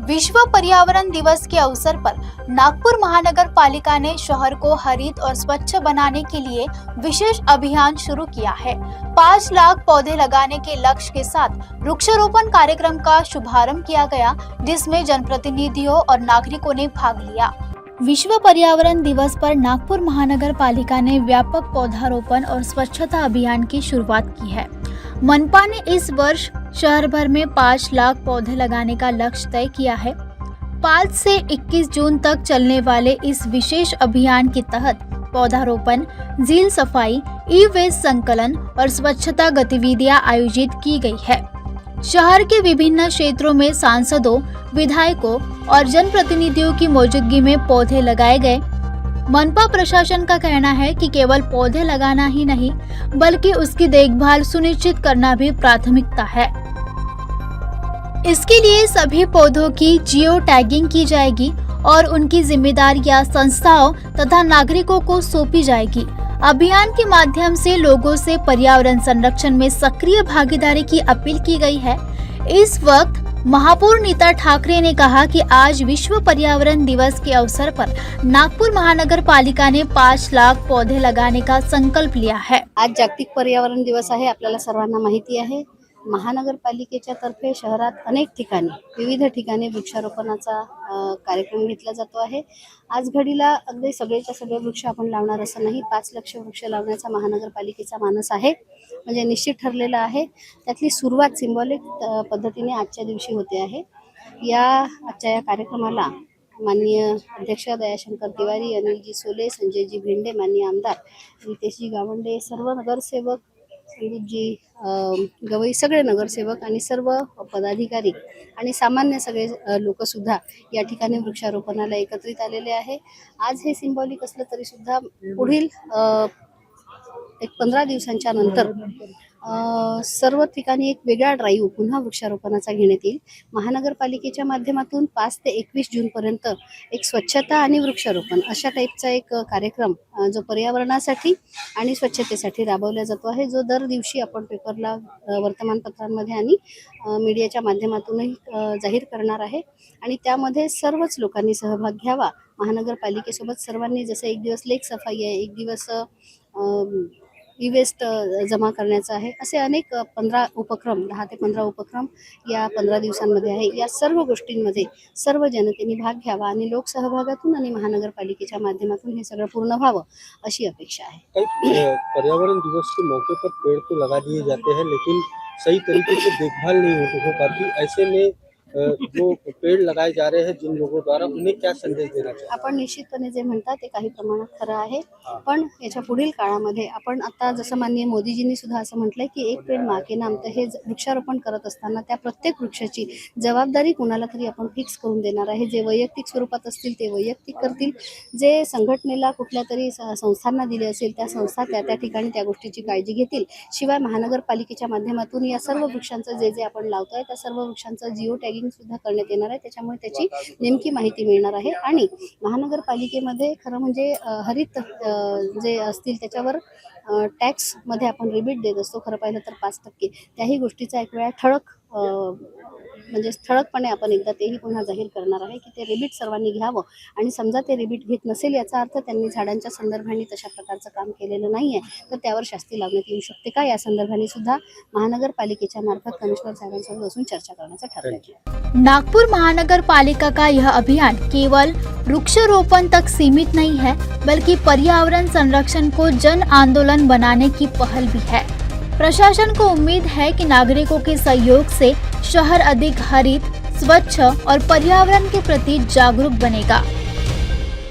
विश्व पर्यावरण दिवस के अवसर पर नागपुर महानगर पालिका ने शहर को हरित और स्वच्छ बनाने के लिए विशेष अभियान शुरू किया है। 5 लाख पौधे लगाने के लक्ष्य के साथ वृक्षारोपण कार्यक्रम का शुभारंभ किया गया, जिसमें जनप्रतिनिधियों और नागरिकों ने भाग लिया। विश्व पर्यावरण दिवस पर नागपुर महानगर पालिका ने व्यापक पौधारोपण और स्वच्छता अभियान की शुरुआत की है। मनपा ने इस वर्ष शहर भर में 5 लाख पौधे लगाने का लक्ष्य तय किया है। 5 से 21 जून तक चलने वाले इस विशेष अभियान के तहत पौधारोपण, झील सफाई, ई वेस्ट संकलन और स्वच्छता गतिविधियां आयोजित की गई है। शहर के विभिन्न क्षेत्रों में सांसदों, विधायकों और जनप्रतिनिधियों की मौजूदगी में पौधे लगाए गए। मनपा प्रशासन का कहना है कि केवल पौधे लगाना ही नहीं, बल्कि उसकी देखभाल सुनिश्चित करना भी प्राथमिकता है। इसके लिए सभी पौधों की जियो टैगिंग की जाएगी और उनकी जिम्मेदारियां संस्थाओं तथा नागरिकों को सौंपी जाएगी। अभियान के माध्यम से लोगों से पर्यावरण संरक्षण में सक्रिय भागीदारी की अपील की गई है। इस वक्त महापौर नीता ठाकरे ने कहा कि आज विश्व पर्यावरण दिवस के अवसर पर नागपुर महानगर पालिका ने 5 लाख पौधे लगाने का संकल्प लिया है। आज जागतिक पर्यावरण दिवस आहे, आपल्याला सर्वांना माहिती आहे। महानगरपालिकेच्या तर्फे शहरात अनेक ठिकाणी विविध ठिकाणी वृक्षारोपणाचा कार्यक्रम घेतला जातो आहे। आज घडीला अगदी सगळेच्या सगळे वृक्ष आपण लावणार असं नाही, 5 लाख वृक्ष लावण्याचा महानगरपालिकेचा मानस आहे, म्हणजे निश्चित ठरलेला आहे। त्यातली सुरुवात सिंबॉलिक पद्धतीने आजच्या दिवशी होते आहे। आजच्या या कार्यक्रमाला माननीय अध्यक्ष दयाशंकर तिवारी, अनिलजी सोले, संजयजी भेंडे, माननीय आमदार रितेशजी गावंडे, सर्व नगरसेवक, संदीपजी गवई, सगळे नगरसेवक आणि सर्व पदाधिकारी आणि सामान्य सगळे लोक सुद्धा या ठिकाणी वृक्षारोपणाला एकत्रित आलेले आहे। आज हे सिंबॉलिक असलं तरी सुद्धा पुढील एक 15 दिवसांच्या नंतर सर्व ठिकाणी एक वेगळा ड्राईव्ह पुन्हा वृक्षारोपणाचा घेण्यात येईल। महानगरपालिकेच्या माध्यमातून 5 ते 21 जून पर्यंत एक स्वच्छता आणि वृक्षारोपण अशा टाईपचा एक कार्यक्रम जो पर्यावरणासाठी आणि स्वच्छतेसाठी राबवला जातो आहे, जो दर दिवशी आपण पेपरला, वर्तमानपत्रांमध्ये आणि मीडियाच्या माध्यमातूनही जाहीर करणार आहे। आणि त्यामध्ये सर्वच लोकांनी सहभाग घ्यावा। महानगरपालिकेसोबत सर्वांनी, जसं एक दिवस लेक सफाई आहे, एक दिवस ई वेस्ट जमा करण्याचा आहे, असे अनेक 15 उपक्रम, 10 ते 15 उपक्रम या 15 दिवसांमध्ये आहे। या सर्व गोष्टींमध्ये सर्व जनतेने भाग घ्यावा आणि लोकसहभागातून आणि महानगरपालिकेच्या माध्यमातून हे सगळं पूर्ण व्हावं अशी अपेक्षा आहे। पर्यावरण दिवस के मौके पर पेड़ तो लगा दिए जाते हैं, लेकिन सही तरीके से देखभाल नहीं हो पाती। ऐसे में जो पेड़ लगाए जा रहे हैं जिन लोगों द्वारा, उन्हें क्या संदेश देना चाहिए? आपण निश्चितपणे जे म्हणता ते काही प्रमाणात खरं आहे, पण याच्या पुढील काळामध्ये आपण आता जसं माननीय मोदीजींनी सुद्धा असं म्हटलंय की एक पेड़ माँ के नाम, तर हे वृक्षारोपण करत असताना त्या प्रत्येक वृक्षाची जबाबदारी कुणाला तरी आपण फिक्स करून देणार आहे। जे वैयक्तिक स्वरूपात असतील ते वैयक्तिक करतील, जे संघटनेला कुठल्या तरी संस्थांना दिले असेल त्या संस्था त्या ठिकाणी त्या गोष्टीची काळजी घेतील। शिवाय महानगरपालिकेच्या माध्यमातून या सर्व वृक्षांचं जे आपण लावतोय त्या सर्व वृक्षांचं जिओ टॅगिंग सुद्धा करण्यात येणार आहे, त्याच्यामुळे त्याची नेमकी माहिती मिळणार आहे। आणि महानगरपालिकेमध्ये खरं म्हणजे हरित जे असतील त्याच्यावर टॅक्स मध्ये आपण रिबीट देत असतो, खरं पाहिलं तर 5%। त्याही गोष्टीचा एक वेळा ठळकपणे आपण एकदा तेही पुन्हा जाहीर करणार आहे की ते रिबीट सर्वांनी घ्यावं। आणि समजा ते रिबीट घेत नसेल याचा अर्थ त्यांनी झाडांच्या संदर्भाने तशा प्रकारचं काम केलेलं नाहीये, तर त्यावर शास्ती लावण्यात येऊ शकते का, या संदर्भाने सुद्धा महानगरपालिकेच्या मार्फत कमिशनर साहेबांसोबत बसून चर्चा करण्याचं ठरवलं। नागपुर महानगर पालिका का यह अभियान केवल वृक्षारोपण तक सीमित नहीं है, बल्कि पर्यावरण संरक्षण को जन आंदोलन बनाने की पहल भी है। प्रशासन को उम्मीद है कि नागरिकों के सहयोग से शहर अधिक हरित, स्वच्छ और पर्यावरण के प्रति जागरूक बनेगा।